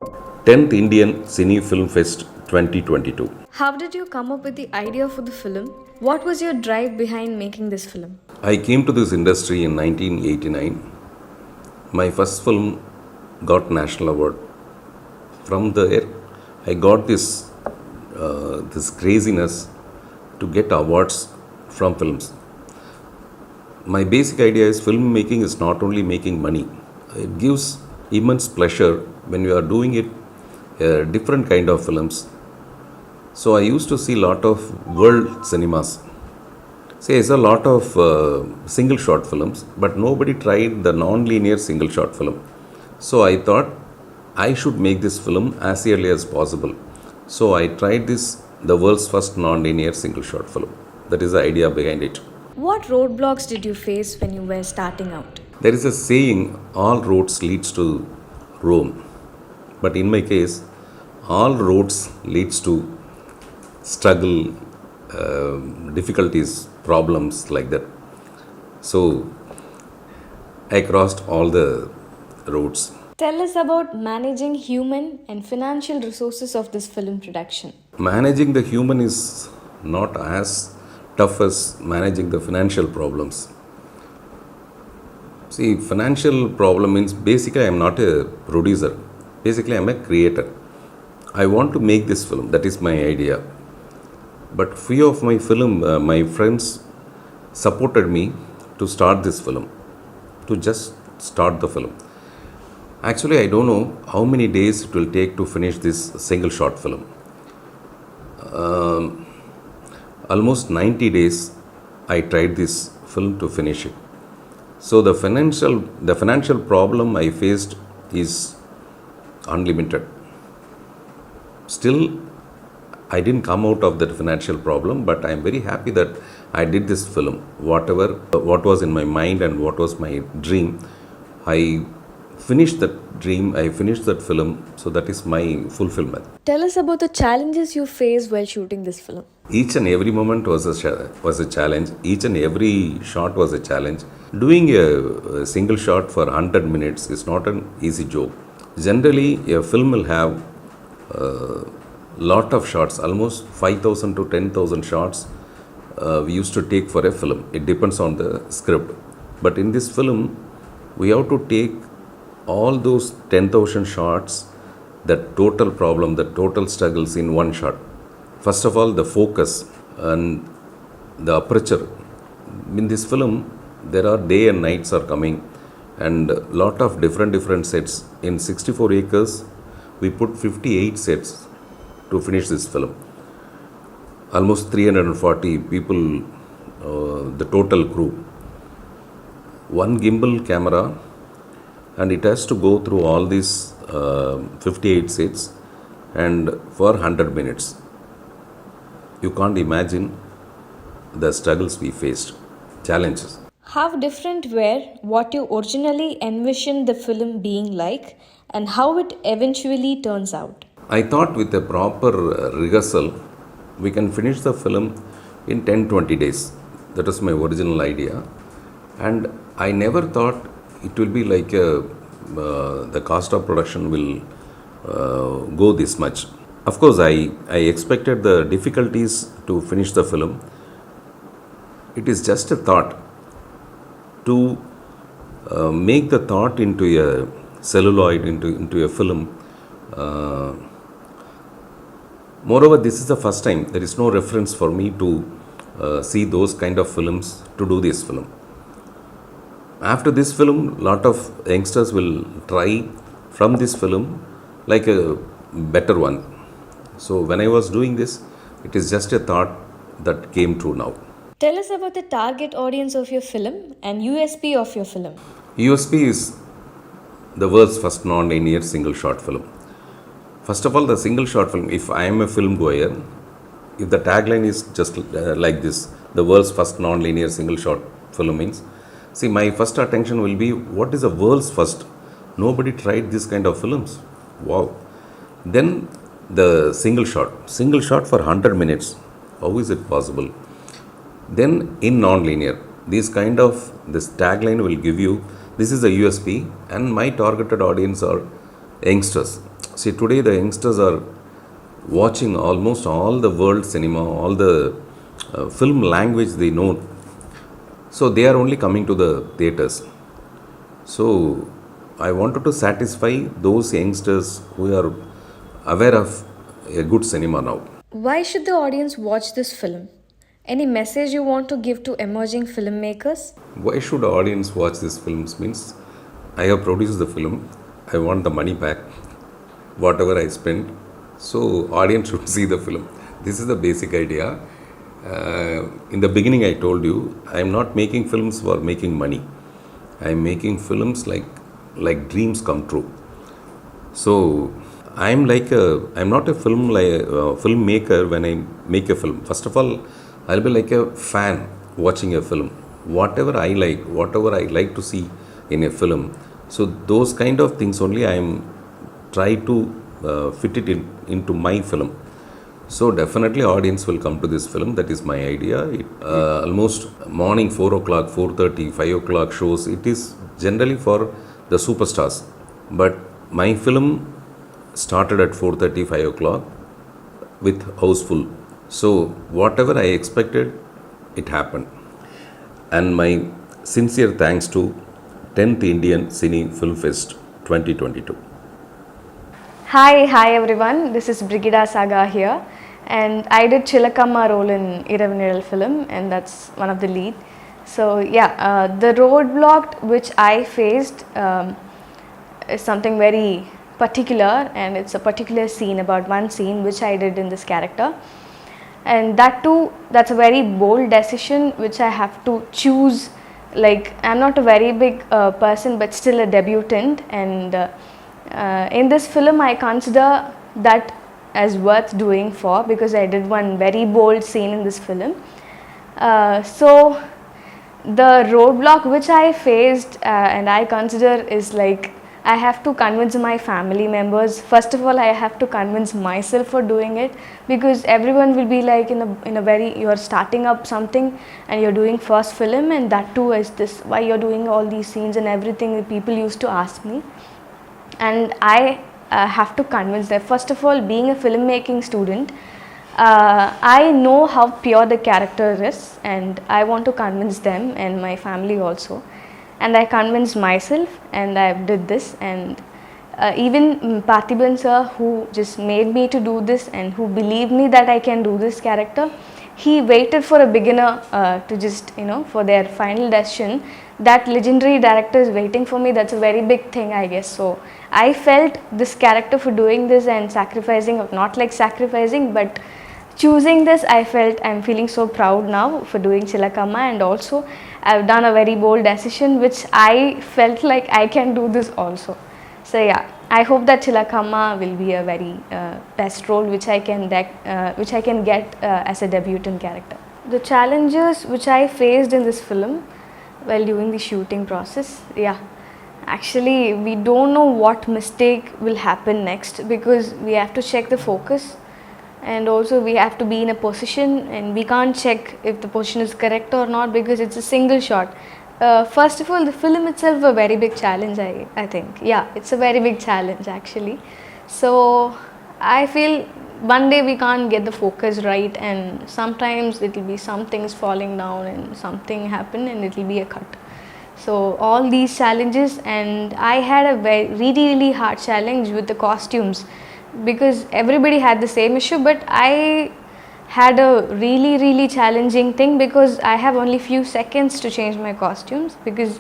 10th Indian Cine Film Fest 2022. How did you come up with the idea for the film? What was your drive behind making this film? I came to this industry in 1989. My first film got national award. From there, I got this craziness to get awards from films. My basic idea is filmmaking is not only making money. It gives immense pleasure when you are doing it, different kind of films. So I used to see a lot of world cinemas. See, there's a lot of single shot films, but nobody tried the non-linear single shot film. So I thought I should make this film as early as possible. So I tried the world's first non-linear single shot film. That is the idea behind it. What roadblocks did you face when you were starting out? There is a saying, all roads leads to Rome. But in my case, all roads leads to struggle, difficulties, problems like that. So I crossed all the roads. Tell us about managing human and financial resources of this film production. Managing the human is not as tough as managing the financial problems. See, financial problem means basically I am not a producer. Basically I am a creator. I want to make this film. That is my idea. But few of my friends supported me to start this film, to just start the film. Actually, I don't know how many days it will take to finish this single short film. Almost 90 days I tried this film to finish it. So the financial problem I faced is unlimited. Still, I didn't come out of that financial problem, but I am very happy that I did this film. What was in my mind and what was my dream, I finished that dream, I finished that film, so that is my fulfillment. Tell us about the challenges you faced while shooting this film. Each and every moment was a challenge. Each and every shot was a challenge. Doing a single shot for 100 minutes is not an easy job. Generally, a film will have lot of shots, almost 5,000 to 10,000 shots we used to take for a film. It depends on the script. But in this film, we have to take all those 10,000 shots, the total problem, the total struggles in one shot. First of all, the focus and the aperture. In this film, there are day and nights are coming and a lot of different sets. In 64 acres, we put 58 sets to finish this film. Almost 340 people, the total crew. One gimbal camera, and it has to go through all these 58 sets and for 100 minutes. You can't imagine the struggles we faced, challenges. How different were what you originally envisioned the film being like and how it eventually turns out? I thought with a proper rehearsal, we can finish the film in 10-20 days. That was my original idea. And I never thought it will be like the cost of production will go this much. Of course, I expected the difficulties to finish the film. It is just a thought. To make the thought into a celluloid, into a film. Moreover, this is the first time. There is no reference for me to see those kind of films to do this film. After this film, lot of youngsters will try from this film like a better one. So when I was doing this, it is just a thought that came true now. Tell us about the target audience of your film and USP of your film. USP is the world's first non-linear single shot film. First of all, the single shot film, if I am a film goer, if the tagline is just like this, the world's first non-linear single shot film means, see, my first attention will be, what is the world's first? Nobody tried this kind of films. Wow. Then the single shot for 100 minutes. How is it possible? Then in non-linear, this tagline will give you, this is the USP, and my targeted audience are youngsters. see, today the youngsters are watching almost all the world cinema, all the film language they know. So they are only coming to the theaters. So I wanted to satisfy those youngsters who are aware of a good cinema now. Why should the audience watch this film? Any message you want to give to emerging filmmakers? Why should the audience watch these films? Means I have produced the film. I want the money back, whatever I spent. So audience should see the film. This is the basic idea. In the beginning, I told you I am not making films for making money. I am making films like dreams come true. So I'm not a filmmaker when I make a film. First of all, I'll be like a fan watching a film. Whatever I like to see in a film. So those kind of things only I am try to fit it into my film. So definitely audience will come to this film. That is my idea. Almost morning 4 o'clock, 4:30, 5 o'clock shows. It is generally for the superstars. But my film started at 4:30, 5 o'clock with houseful. So whatever I expected, it happened. And my sincere thanks to 10th Indian Cine Film Fest 2022. Hi everyone. This is Brigitta Sagar here, and I did Chilakamma role in Iravanil film, and that's one of the lead. So yeah, the roadblock which I faced is something very particular, and it's a particular scene, about one scene which I did in this character, and that too, that's a very bold decision which I have to choose. Like, I'm not a very big person, but still a debutant, and in this film I consider that as worth doing for, because I did one very bold scene in this film. So the roadblock which I faced and I consider is like, I have to convince my family members. First of all, I have to convince myself for doing it, because everyone will be like, in a very, you're starting up something and you're doing first film, and that too is this, why you're doing all these scenes and everything. People used to ask me, and I have to convince them. First of all, being a filmmaking student, I know how pure the character is, and I want to convince them and my family also. And I convinced myself, and I did this. And even Parthiepan sir, who just made me to do this and who believed me that I can do this character, he waited for a beginner to just, for their final decision. That legendary director is waiting for me. That's a very big thing, I guess. So I felt this character for doing this and sacrificing, not like sacrificing, but choosing this. I felt I'm feeling so proud now for doing Chilakamma, and also I've done a very bold decision which I felt like I can do this also. So yeah, I hope that Chilakamma will be a very best role which I can get as a debutant character. The challenges which I faced in this film while doing the shooting process, actually we don't know what mistake will happen next, because we have to check the focus, and also we have to be in a position, and we can't check if the position is correct or not, because it's a single shot. First of all, the film itself a very big challenge, I think. Yeah, it's a very big challenge actually. So I feel one day we can't get the focus right, and sometimes it will be some things falling down and something happen and it will be a cut. So all these challenges, and I had a really hard challenge with the costumes, because everybody had the same issue, but I had a really challenging thing, because I have only few seconds to change my costumes, because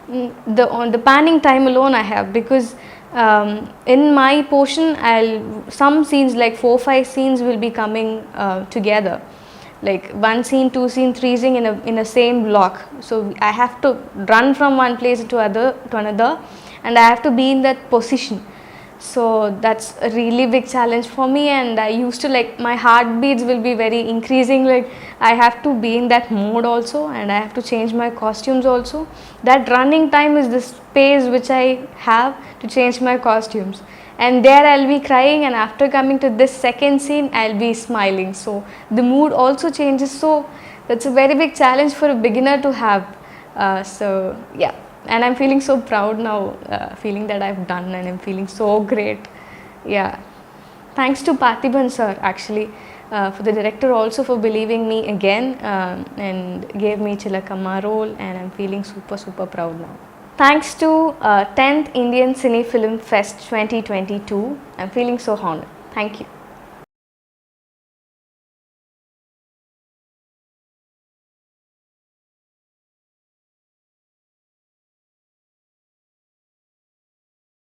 on the panning time alone I have, because in my portion some scenes like 4-5 scenes will be coming together, like one scene, 2 scene, 3 scene in a same block. So I have to run from one place to another, and I have to be in that position. So that's a really big challenge for me, and I used to, like, my heartbeats will be very increasing, like I have to be in that mode also, and I have to change my costumes also. That running time is the space which I have to change my costumes, and there I'll be crying, and after coming to this second scene I'll be smiling, so the mood also changes. So that's a very big challenge for a beginner to have. So yeah, and I'm feeling so proud now, feeling that I've done, and I'm feeling so great. Yeah. Thanks to Parthiepan sir actually, for the director also for believing me again and gave me Chilakamma role, and I'm feeling super proud now. Thanks to 10th Indian Cine Film Fest 2022, I'm feeling so honored. Thank you.